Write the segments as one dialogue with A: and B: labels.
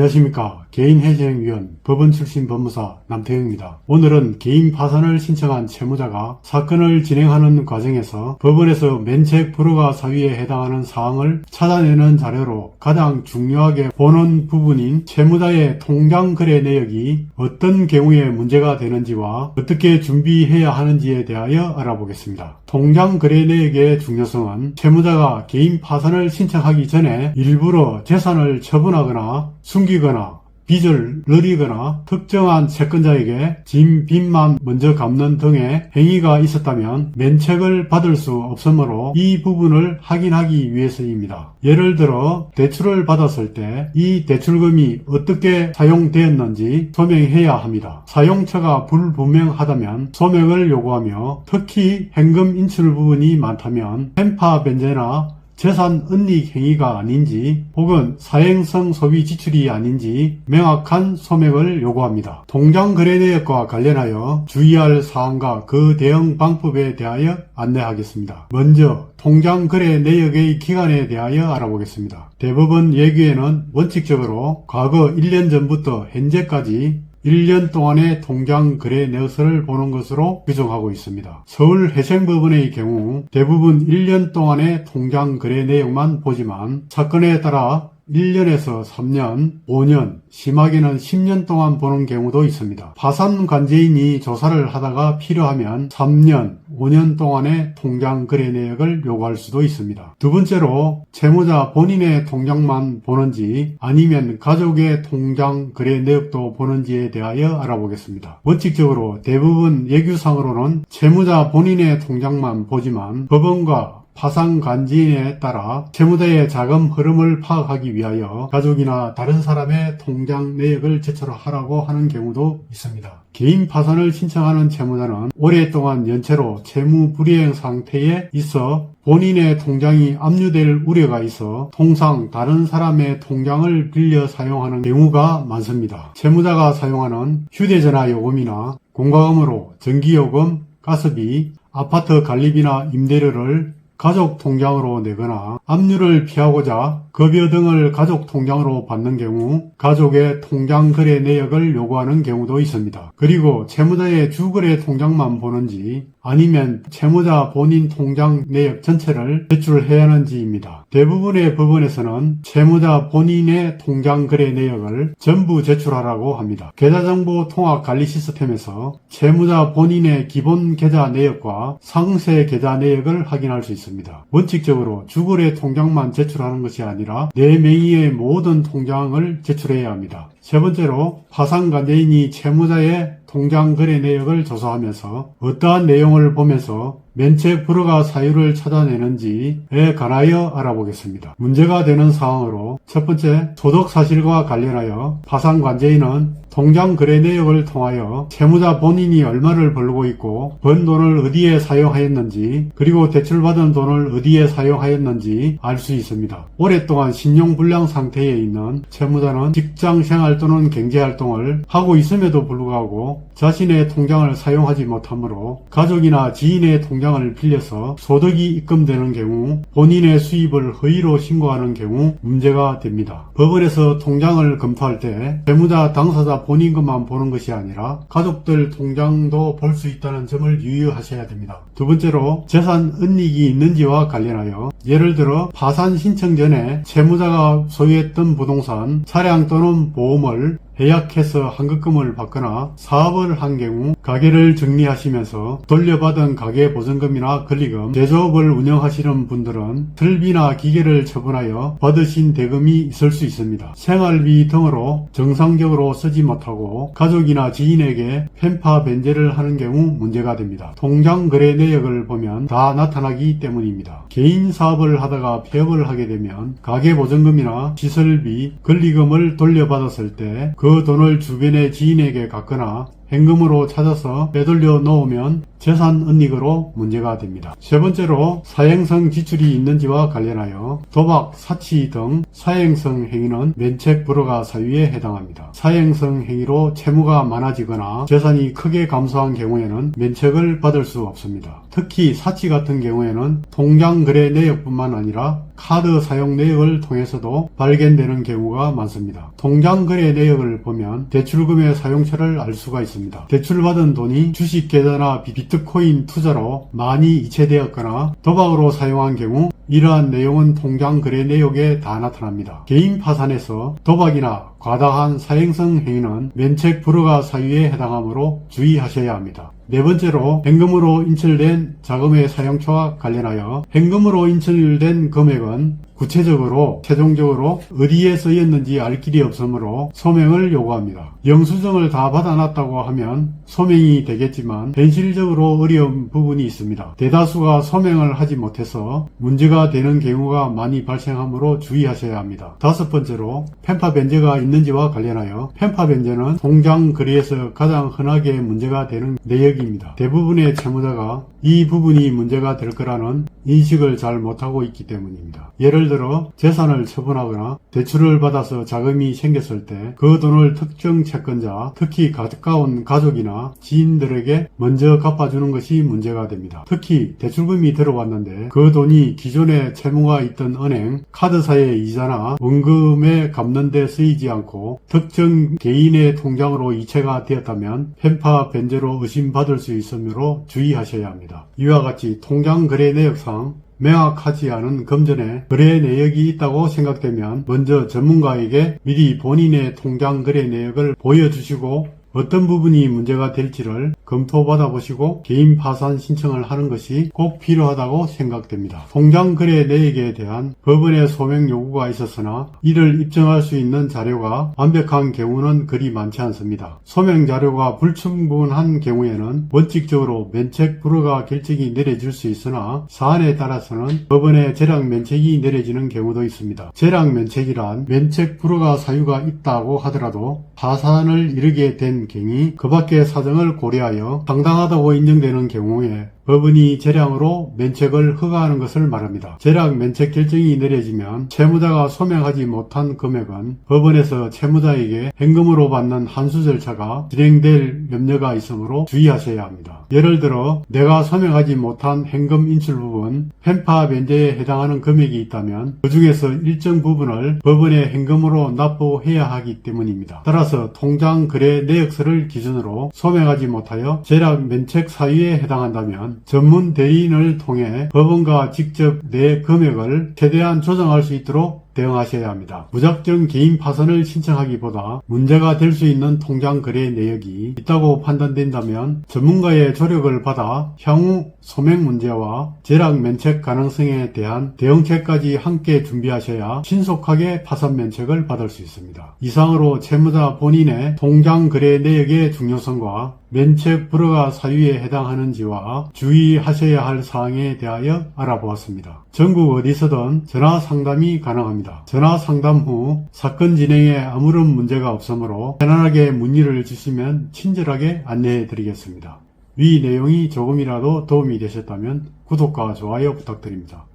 A: 안녕하십니까. 개인회생위원 법원 출신 법무사 남태형입니다. 오늘은 개인 파산을 신청한 채무자가 사건을 진행하는 과정에서 법원에서 면책 불허가 사유에 해당하는 사항을 찾아내는 자료로 가장 중요하게 보는 부분인 채무자의 통장 거래 내역이 어떤 경우에 문제가 되는지와 어떻게 준비해야 하는지에 대하여 알아보겠습니다. 통장 거래 내역의 중요성은 채무자가 개인 파산을 신청하기 전에 일부러 재산을 처분하거나 숨기거나 빚을 늘리거나 특정한 채권자에게 진 빚만 먼저 갚는 등의 행위가 있었다면 면책을 받을 수 없으므로 이 부분을 확인하기 위해서입니다. 예를 들어 대출을 받았을 때 이 대출금이 어떻게 사용되었는지 소명해야 합니다. 사용처가 불분명하다면 소명을 요구하며 특히 현금 인출 부분이 많다면 편파 변제나 재산 은닉 행위가 아닌지 혹은 사행성 소비 지출이 아닌지 명확한 소명을 요구합니다. 통장 거래 내역과 관련하여 주의할 사항과 그 대응 방법에 대하여 안내하겠습니다. 먼저 통장 거래 내역의 기간에 대하여 알아보겠습니다. 대법원 예규에는 원칙적으로 과거 1년 전부터 현재까지 1년 동안의 통장 거래 내역서를 보는 것으로 규정하고 있습니다. 서울해생법원의 경우 대부분 1년 동안의 통장 거래 내역만 보지만 사건에 따라 1년에서 3년, 5년, 심하게는 10년 동안 보는 경우도 있습니다. 파산 관제인이 조사를 하다가 필요하면 3년, 5년 동안의 통장 거래 내역을 요구할 수도 있습니다. 두 번째로 채무자 본인의 통장만 보는지 아니면 가족의 통장 거래 내역도 보는지에 대하여 알아보겠습니다. 원칙적으로 대부분 예규상으로는 채무자 본인의 통장만 보지만 법원과 파산관지인에 따라 채무자의 자금 흐름을 파악하기 위하여 가족이나 다른 사람의 통장 내역을 제출하라고 하는 경우도 있습니다. 개인 파산을 신청하는 채무자는 오랫동안 연체로 채무 불이행 상태에 있어 본인의 통장이 압류될 우려가 있어 통상 다른 사람의 통장을 빌려 사용하는 경우가 많습니다. 채무자가 사용하는 휴대전화 요금이나 공과금으로 전기요금, 가스비, 아파트 관리비나 임대료를 가족 통장으로 내거나 압류를 피하고자 급여 등을 가족 통장으로 받는 경우 가족의 통장 거래 내역을 요구하는 경우도 있습니다. 그리고 채무자의 주거래 통장만 보는지 아니면 채무자 본인 통장 내역 전체를 제출해야 하는지입니다. 대부분의 법원에서는 채무자 본인의 통장 거래 내역을 전부 제출하라고 합니다. 계좌정보 통합 관리 시스템에서 채무자 본인의 기본 계좌 내역과 상세 계좌 내역을 확인할 수 있습니다. 원칙적으로 주거래 통장만 제출하는 것이 아니라 내 명의의 모든 통장을 제출해야 합니다. 세 번째로 파산관제인이 채무자의 통장 거래 내역을 조사하면서 어떠한 내용을 보면서 면책 불허가 사유를 찾아내는지에 관하여 알아보겠습니다. 문제가 되는 사항으로 첫 번째, 소득 사실과 관련하여 파산관제인은 통장 거래 내역을 통하여 채무자 본인이 얼마를 벌고 있고 번 돈을 어디에 사용하였는지 그리고 대출받은 돈을 어디에 사용하였는지 알 수 있습니다. 오랫동안 신용불량 상태에 있는 채무자는 직장생활 또는 경제활동을 하고 있음에도 불구하고 자신의 통장을 사용하지 못하므로 가족이나 지인의 통장을 빌려서 소득이 입금되는 경우 본인의 수입을 허위로 신고하는 경우 문제가 됩니다. 법원에서 통장을 검토할 때 채무자 당사자 본인 것만 보는 것이 아니라 가족들 통장도 볼 수 있다는 점을 유의하셔야 됩니다. 두 번째로 재산 은닉이 있는지와 관련하여 예를 들어 파산 신청 전에 채무자가 소유했던 부동산, 차량 또는 보험을 해약해서 환급금을 받거나 사업을 한 경우 가게를 정리하시면서 돌려받은 가계보증금이나 권리금, 제조업을 운영하시는 분들은 설비나 기계를 처분하여 받으신 대금이 있을 수 있습니다. 생활비 등으로 정상적으로 쓰지 못하고 가족이나 지인에게 편파 변제를 하는 경우 문제가 됩니다. 통장 거래 내역을 보면 다 나타나기 때문입니다. 개인 사업을 하다가 폐업을 하게 되면 가계보증금이나 시설비, 권리금을 돌려받았을 때 그 돈을 주변의 지인에게 갖거나 현금으로 찾아서 빼돌려 놓으면 재산 은닉으로 문제가 됩니다. 세 번째로 사행성 지출이 있는지와 관련하여 도박, 사치 등 사행성 행위는 면책 불허가 사유에 해당합니다. 사행성 행위로 채무가 많아지거나 재산이 크게 감소한 경우에는 면책을 받을 수 없습니다. 특히 사치 같은 경우에는 통장 거래 내역뿐만 아니라 카드 사용 내역을 통해서도 발견되는 경우가 많습니다. 통장 거래 내역을 보면 대출금의 사용처를 알 수가 있습니다. 대출받은 돈이 주식 계좌나 비트코인 투자로 많이 이체되었거나 도박으로 사용한 경우 이러한 내용은 통장 거래 내역에 다 나타납니다. 개인 파산에서 도박이나 과다한 사행성 행위는 면책 불허가 사유에 해당하므로 주의하셔야 합니다. 네 번째로 현금으로 인출된 자금의 사용처와 관련하여 현금으로 인출된 금액은 구체적으로 최종적으로 어디에 쓰였는지 알 길이 없으므로 소명을 요구합니다. 영수증을 다 받아놨다고 하면 소명이 되겠지만 현실적으로 어려운 부분이 있습니다. 대다수가 소명을 하지 못해서 문제가 되는 경우가 많이 발생하므로 주의하셔야 합니다. 다섯 번째로 편파 변제가 있는지와 관련하여 편파 변제는 통장 거래에서 가장 흔하게 문제가 되는 내역입니다. 대부분의 채무자가 이 부분이 문제가 될 거라는 인식을 잘 못하고 있기 때문입니다. 예를 들어 재산을 처분하거나 대출을 받아서 자금이 생겼을 때 그 돈을 특정 채권자, 특히 가까운 가족이나 지인들에게 먼저 갚아주는 것이 문제가 됩니다. 특히 대출금이 들어왔는데 그 돈이 기존에 채무가 있던 은행, 카드사의 이자나 원금에 갚는 데 쓰이지 않고 특정 개인의 통장으로 이체가 되었다면 편파 변제로 의심받을 수 있으므로 주의하셔야 합니다. 이와 같이 통장 거래 내역상 명확하지 않은 금전에 거래 내역이 있다고 생각되면 먼저 전문가에게 미리 본인의 통장 거래 내역을 보여주시고 어떤 부분이 문제가 될지를 검토받아 보시고 개인 파산 신청을 하는 것이 꼭 필요하다고 생각됩니다. 통장 거래 내역에 대한 법원의 소명 요구가 있었으나 이를 입증할 수 있는 자료가 완벽한 경우는 그리 많지 않습니다. 소명 자료가 불충분한 경우에는 원칙적으로 면책 불허가 결정이 내려질 수 있으나 사안에 따라서는 법원의 재량 면책이 내려지는 경우도 있습니다. 재량 면책이란 면책 불허가 사유가 있다고 하더라도 파산을 이르게 된 경위 그 밖의 사정을 고려하여 상당하다고 인정되는 경우에 법원이 재량으로 면책을 허가하는 것을 말합니다. 재량 면책 결정이 내려지면 채무자가 소명하지 못한 금액은 법원에서 채무자에게 현금으로 받는 환수 절차가 진행될 염려가 있으므로 주의하셔야 합니다. 예를 들어 내가 소명하지 못한 현금 인출 부분, 편파 변제에 해당하는 금액이 있다면 그 중에서 일정 부분을 법원에 현금으로 납부해야 하기 때문입니다. 따라서 통장 거래 내역서를 기준으로 소명하지 못하여 재량 면책 사유에 해당한다면 전문 대리인을 통해 법원과 직접 내 금액을 최대한 조정할 수 있도록 대응하셔야 합니다. 무작정 개인 파산을 신청하기보다 문제가 될 수 있는 통장 거래 내역이 있다고 판단된다면 전문가의 조력을 받아 향후 소명 문제와 재량 면책 가능성에 대한 대응책까지 함께 준비하셔야 신속하게 파산 면책을 받을 수 있습니다. 이상으로 채무자 본인의 통장 거래 내역의 중요성과 면책 불허가 사유에 해당하는지와 주의하셔야 할 사항에 대하여 알아보았습니다. 전국 어디서든 전화 상담이 가능합니다. 전화 상담 후 사건 진행에 아무런 문제가 없으므로 편안하게 문의를 주시면 친절하게 안내해 드리겠습니다. 위 내용이 조금이라도 도움이 되셨다면 구독과 좋아요 부탁드립니다.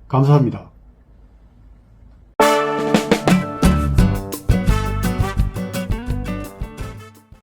A: 감사합니다.